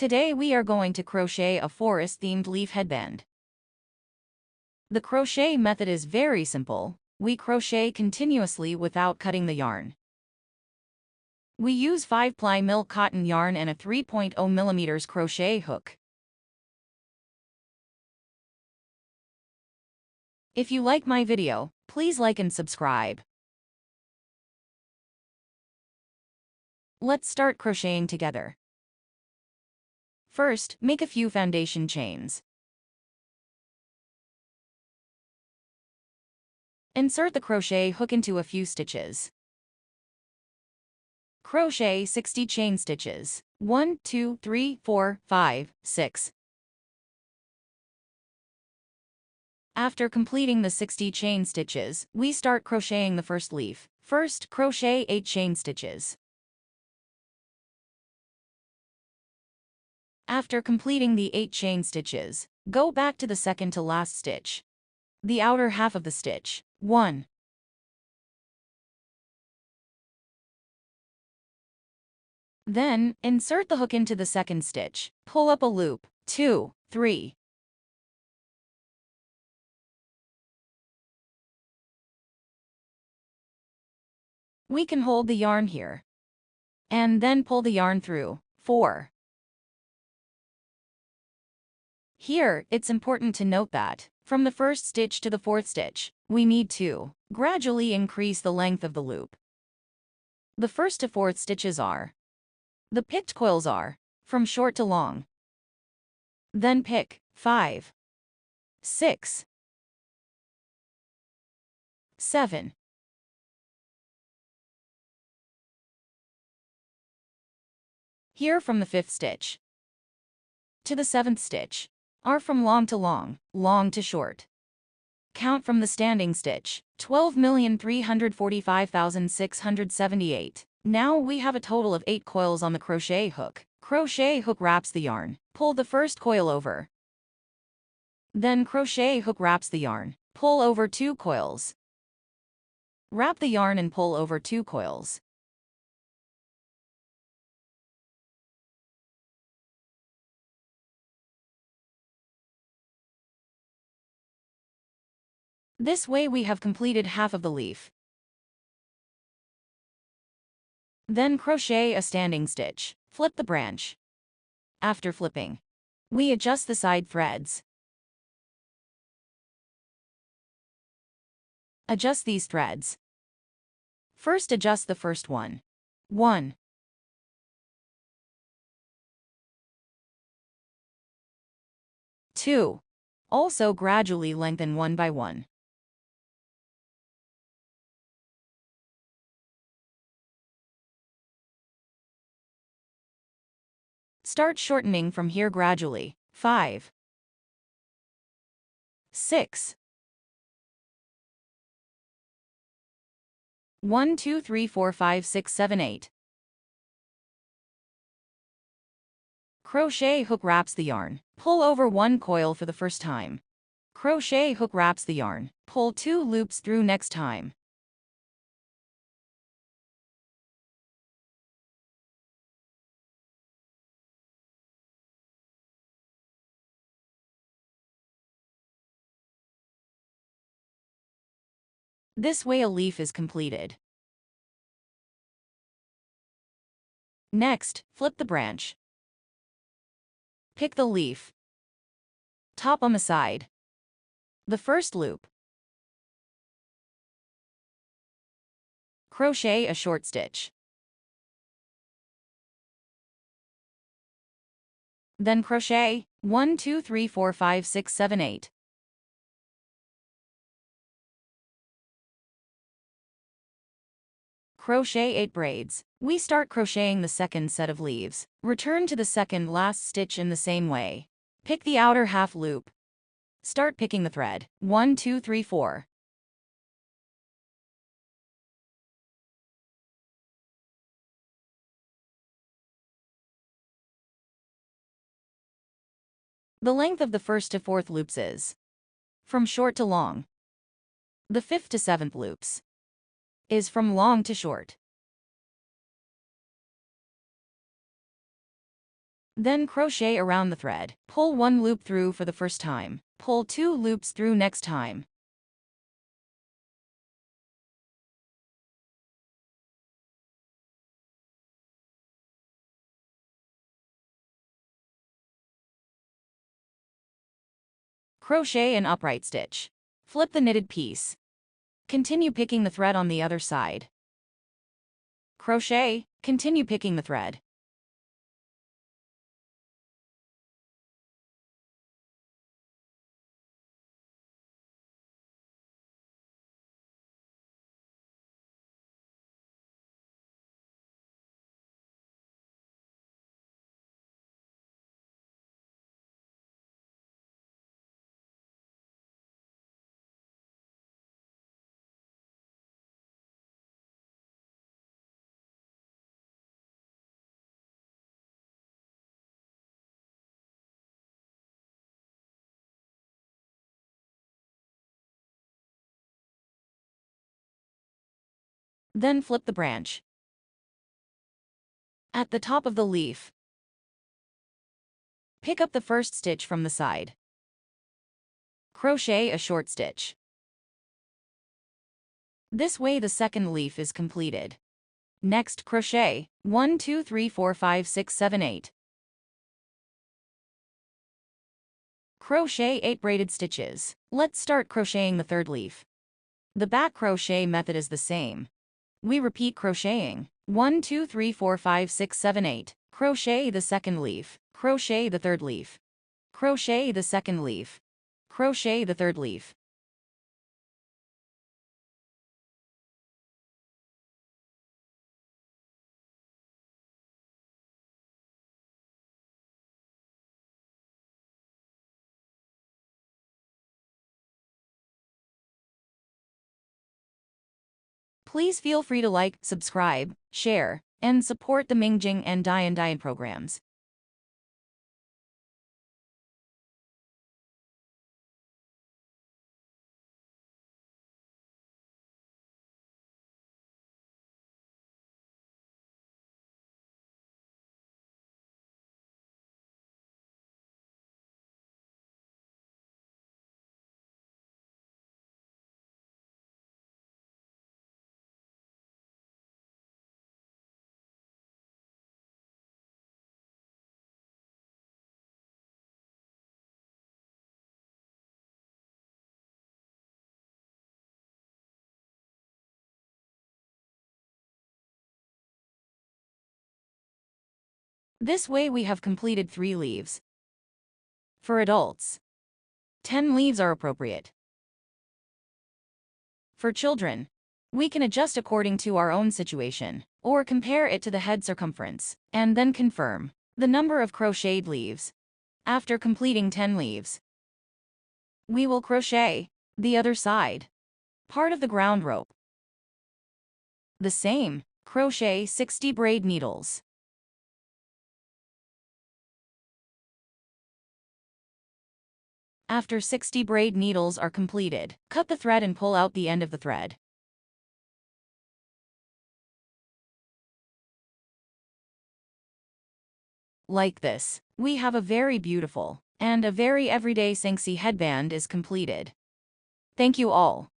Today we are going to crochet a forest-themed leaf headband. The crochet method is very simple. We crochet continuously without cutting the yarn. We use 5-ply milk cotton yarn and a 3.0 mm crochet hook. If you like my video, please like and subscribe. Let's start crocheting together. First, make a few foundation chains. Insert the crochet hook into a few stitches. Crochet 60 chain stitches. 1, 2, 3, 4, 5, 6. After completing the 60 chain stitches, we start crocheting the first leaf. First, crochet 8 chain stitches. After completing the 8 chain stitches, go back to the second to last stitch, the outer half of the stitch. 1. Then, insert the hook into the second stitch. Pull up a loop. 2, 3. We can hold the yarn here. And then pull the yarn through. 4. Here, it's important to note that, from the first stitch to the fourth stitch, we need to gradually increase the length of the loop. The first to fourth stitches are. The picked coils are from short to long. Then pick 5, 6, 7. Here from the 5th stitch to the 7th stitch are from long to long, long to short. Count from the standing stitch, 12,345,678. Now we have a total of 8 coils on the crochet hook. Crochet hook wraps the yarn. Pull the first coil over. Then crochet hook wraps the yarn. Pull over 2 coils. Wrap the yarn and pull over 2 coils. This way we have completed half of the leaf. Then crochet a standing stitch. Flip the branch. After flipping, we adjust the side threads. Adjust these threads. First adjust the first one. 1. 2. Also gradually lengthen one by one. 3. Start shortening from here gradually. 5. 6. 1, 2, 3, 4, 5, 6, 7, 8. Crochet hook wraps the yarn. Pull over 1 coil for the first time. Crochet hook wraps the yarn. Pull 2 loops through next time. This way a leaf is completed. Next, flip the branch. Pick the leaf. Top on the side. The first loop. Crochet a short stitch. Then crochet 1, 2, 3, 4, 5, 6, 7, 8. Crochet 8 braids. We start crocheting the second set of leaves. Return to the second last stitch in the same way. Pick the outer half loop. Start picking the thread. 1, 2, 3, 4. The length of the first to fourth loops is from short to long. The 5th to 7th loops is from long to short. Then crochet around the thread. Pull 1 loop through for the first time. Pull 2 loops through next time. Crochet an upright stitch. Flip the knitted piece. Continue picking the thread on the other side. Crochet, continue picking the thread. Then flip the branch. At the top of the leaf, pick up the first stitch from the side. Crochet a short stitch. This way the second leaf is completed. Next, crochet 1, 2, 3, 4, 5, 6, 7, 8. Crochet 8 braided stitches. Let's start crocheting the third leaf. The back crochet method is the same. We repeat crocheting 1, 2, 3, 4, 5, 6, 7, 8. Crochet the second leaf. Crochet the third leaf. Crochet the second leaf. Crochet the third leaf. Please feel free to like, subscribe, share, and support the Mingjing and Dian programs. This way we have completed 3 leaves. For adults, 10 leaves are appropriate. For children, we can adjust according to our own situation, or compare it to the head circumference, and then confirm the number of crocheted leaves. After completing 10 leaves, we will crochet the other side, part of the ground rope. The same, crochet 60 braid needles. After 60 braid needles are completed, cut the thread and pull out the end of the thread. Like this, we have a very beautiful and a very everyday Singxi headband is completed. Thank you all.